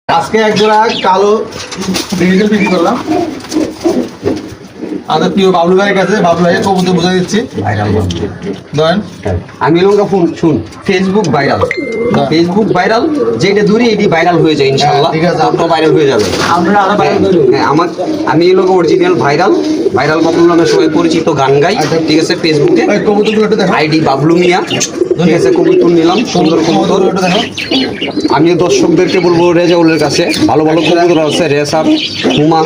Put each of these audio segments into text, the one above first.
আজকে এক জোড়া কালো ডিজিটাল বিক্রি করলাম আমাদের প্রিয় বাবলু ভাইয়ের কাছে। বাবলু ভাইয়ের কবুতর বুঝাই দিচ্ছি ধরেন। আমি লোক শুন ফেসবুক ভাইরাল যেটা দূরে এটি ভাইরাল হয়ে যায় ইনশাআল্লাহ। ঠিক আছে, অটো ভাইরাল হয়ে যাবে। আমরা আরো হ্যাঁ, আমি এই লোক অরিজিনাল ভাইরাল বাবলু নামে সবাই পরিচিত, গান গাই। ঠিক আছে, ফেসবুকে কবুতরগুলো একটু দেখো। আইডি বাবলু মিয়া। ঠিক আছে, কবুতর নিলাম, সুন্দর কবুতর। কবুতরগুলো একটু দেখো। আমি দর্শকদেরকে বলবো রেজাউলের কাছে ভালো ভালো কবুতর আছে, রেসার, হুমা,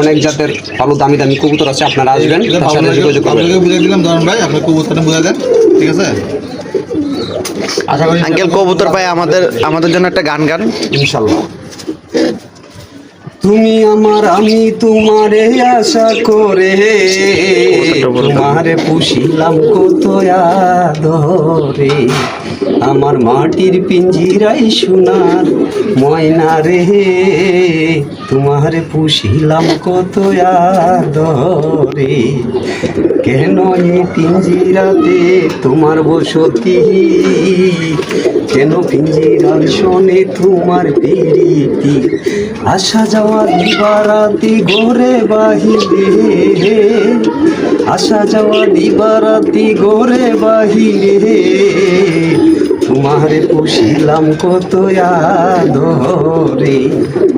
অনেক জাতের ভালো দামি দামি কবুতর আছে। আপনারা আসবেন, তার সাথে যোগাযোগ করবেন। বাবলুকে বুঝাই দিলাম ধরেন ভাই, আপনার কবুতরটা বুঝাই দেন। ঠিক আছে, আশা করি আঙ্কেল কবুতর ভাই আমাদের জন্য একটা গান গান ইনশাল্লাহ। তুমি আমার আমি তোমারে আশা করে তোমারে পুষিলাম কত আদরে, আমার মাটির পিঞ্জিরাই সোনার ময়না রে, তোমারে পুষিলাম কত আদরে, কেন এই পিঞ্জিরাতে তোমার বসতি, কেন পিঞ্জিরার শোনে তোমার প্রীতি, আসা যাওয়া দিবারাতি ঘরে বাহিরে, আসা যাওয়া দিবারাতি ঘরে বাহিরে, তোমারে পুষিলাম কত আদরে,